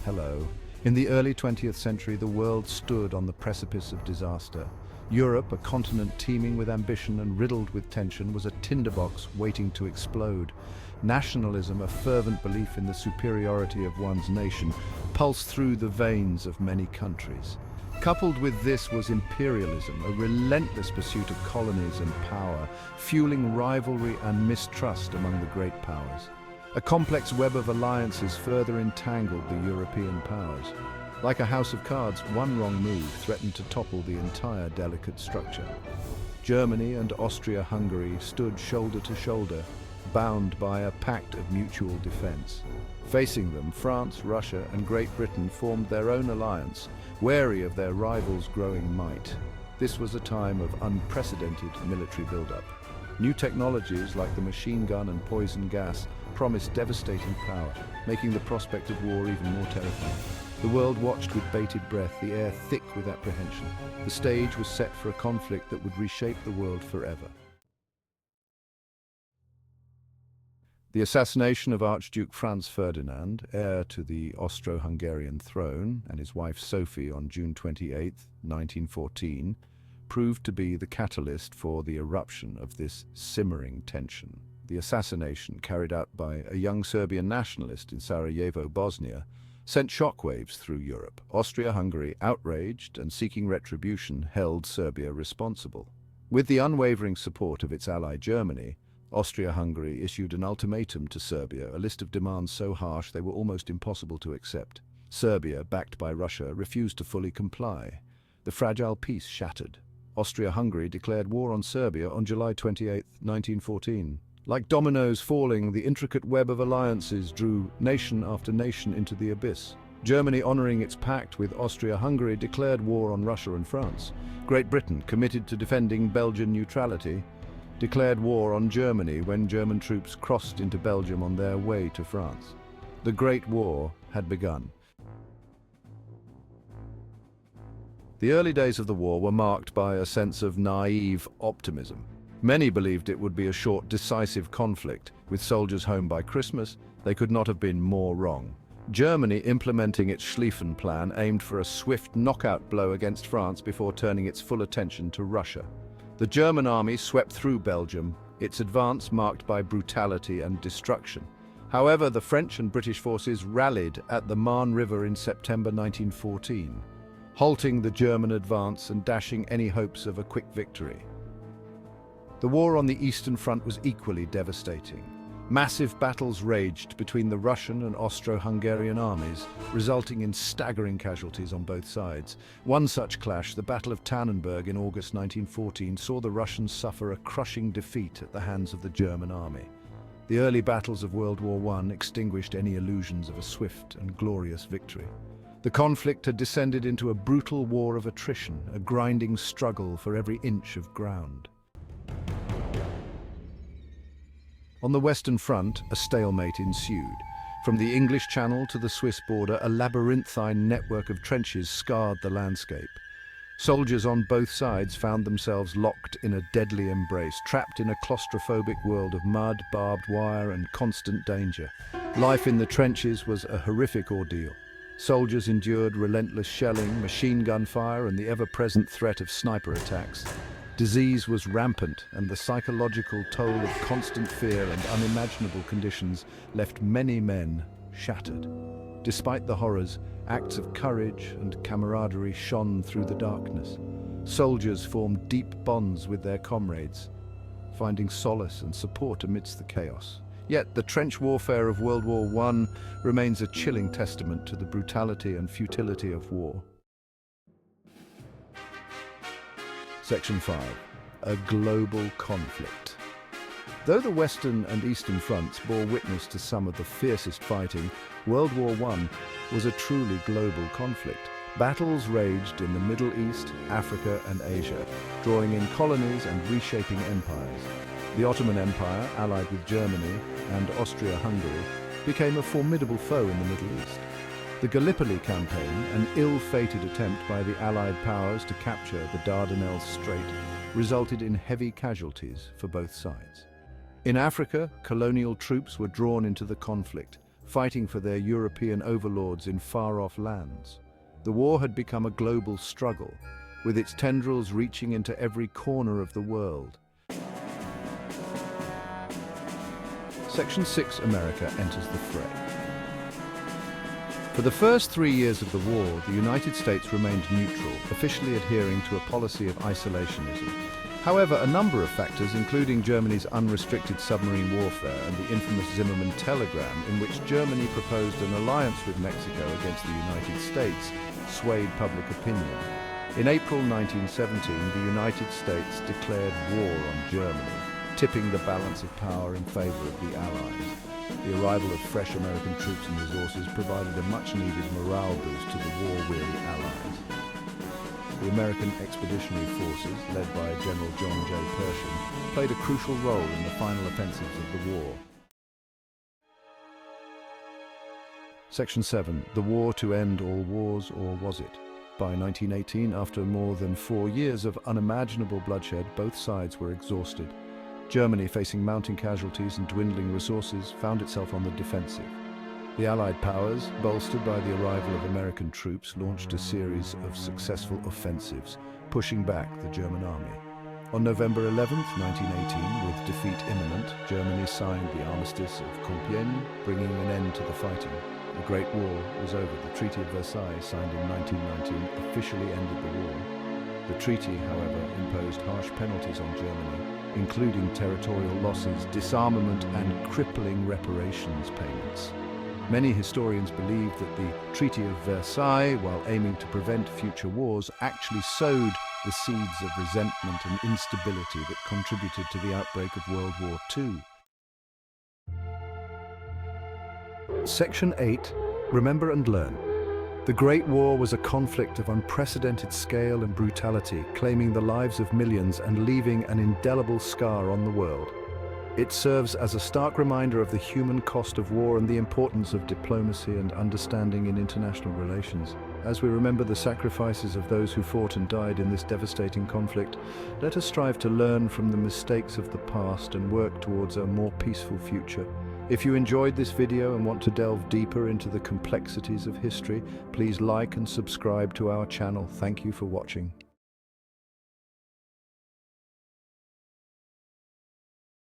Hello. In the early 20th century, the world stood on the precipice of disaster. Europe, a continent teeming with ambition and riddled with tension, was a tinderbox waiting to explode. Nationalism, a fervent belief in the superiority of one's nation, pulsed through the veins of many countries. Coupled with this was imperialism, a relentless pursuit of colonies and power, fueling rivalry and mistrust among the great powers. A complex web of alliances further entangled the European powers. Like a house of cards, one wrong move threatened to topple the entire delicate structure. Germany and Austria-Hungary stood shoulder to shoulder, bound by a pact of mutual defense. Facing them, France, Russia, and Great Britain formed their own alliance, wary of their rivals' growing might. This was a time of unprecedented military buildup. New technologies like the machine gun and poison gas promised devastating power, making the prospect of war even more terrifying. The world watched with bated breath, the air thick with apprehension. The stage was set for a conflict that would reshape the world forever. The assassination of Archduke Franz Ferdinand, heir to the Austro-Hungarian throne, and his wife Sophie on June 28, 1914, proved to be the catalyst for the eruption of this simmering tension. The assassination, carried out by a young Serbian nationalist in Sarajevo, Bosnia, sent shockwaves through Europe. Austria-Hungary, outraged and seeking retribution, held Serbia responsible. With the unwavering support of its ally Germany, Austria-Hungary issued an ultimatum to Serbia, a list of demands so harsh they were almost impossible to accept. Serbia, backed by Russia, refused to fully comply. The fragile peace shattered. Austria-Hungary declared war on Serbia on July 28, 1914. Like dominoes falling, the intricate web of alliances drew nation after nation into the abyss. Germany, honoring its pact with Austria-Hungary, declared war on Russia and France. Great Britain, committed to defending Belgian neutrality, declared war on Germany when German troops crossed into Belgium on their way to France. The Great War had begun. The early days of the war were marked by a sense of naive optimism. Many believed it would be a short, decisive conflict. With soldiers home by Christmas, they could not have been more wrong. Germany, implementing its Schlieffen Plan, aimed for a swift knockout blow against France before turning its full attention to Russia. The German army swept through Belgium, its advance marked by brutality and destruction. However, the French and British forces rallied at the Marne River in September 1914, halting the German advance and dashing any hopes of a quick victory. The war on the Eastern Front was equally devastating. Massive battles raged between the Russian and Austro-Hungarian armies, resulting in staggering casualties on both sides. One such clash, the Battle of Tannenberg in August 1914, saw the Russians suffer a crushing defeat at the hands of the German army. The early battles of World War I extinguished any illusions of a swift and glorious victory. The conflict had descended into a brutal war of attrition, a grinding struggle for every inch of ground. On the Western Front, a stalemate ensued. From the English Channel to the Swiss border, a labyrinthine network of trenches scarred the landscape. Soldiers on both sides found themselves locked in a deadly embrace, trapped in a claustrophobic world of mud, barbed wire, and constant danger. Life in the trenches was a horrific ordeal. Soldiers endured relentless shelling, machine gun fire, and the ever-present threat of sniper attacks. Disease was rampant, and the psychological toll of constant fear and unimaginable conditions left many men shattered. Despite the horrors, acts of courage and camaraderie shone through the darkness. Soldiers formed deep bonds with their comrades, finding solace and support amidst the chaos. Yet the trench warfare of World War I remains a chilling testament to the brutality and futility of war. Section 5. A global conflict. Though the Western and Eastern fronts bore witness to some of the fiercest fighting, World War I was a truly global conflict. Battles raged in the Middle East, Africa, and Asia, drawing in colonies and reshaping empires. The Ottoman Empire, allied with Germany and Austria-Hungary, became a formidable foe in the Middle East. The Gallipoli campaign, an ill-fated attempt by the Allied powers to capture the Dardanelles Strait, resulted in heavy casualties for both sides. In Africa, colonial troops were drawn into the conflict, fighting for their European overlords in far-off lands. The war had become a global struggle, with its tendrils reaching into every corner of the world. Section 6, America enters the fray. For the first 3 years of the war, the United States remained neutral, officially adhering to a policy of isolationism. However, a number of factors, including Germany's unrestricted submarine warfare and the infamous Zimmermann telegram, in which Germany proposed an alliance with Mexico against the United States, swayed public opinion. In April 1917, the United States declared war on Germany, tipping the balance of power in favor of the Allies. The arrival of fresh American troops and resources provided a much-needed morale boost to the war-weary Allies. The American Expeditionary Forces, led by General John J. Pershing, played a crucial role in the final offensives of the war. Section 7. The war to end all wars, or was it? By 1918, after more than 4 years of unimaginable bloodshed, both sides were exhausted. Germany, facing mounting casualties and dwindling resources, found itself on the defensive. The Allied powers, bolstered by the arrival of American troops, launched a series of successful offensives, pushing back the German army. On November 11, 1918, with defeat imminent, Germany signed the Armistice of Compiègne, bringing an end to the fighting. The Great War was over. The Treaty of Versailles, signed in 1919, officially ended the war. The treaty, however, imposed harsh penalties on Germany, including territorial losses, disarmament, and crippling reparations payments. Many historians believe that the Treaty of Versailles, while aiming to prevent future wars, actually sowed the seeds of resentment and instability that contributed to the outbreak of World War II. Section 8. Remember and learn. The Great War was a conflict of unprecedented scale and brutality, claiming the lives of millions and leaving an indelible scar on the world. It serves as a stark reminder of the human cost of war and the importance of diplomacy and understanding in international relations. As we remember the sacrifices of those who fought and died in this devastating conflict, let us strive to learn from the mistakes of the past and work towards a more peaceful future. If you enjoyed this video and want to delve deeper into the complexities of history, please like and subscribe to our channel. Thank you for watching.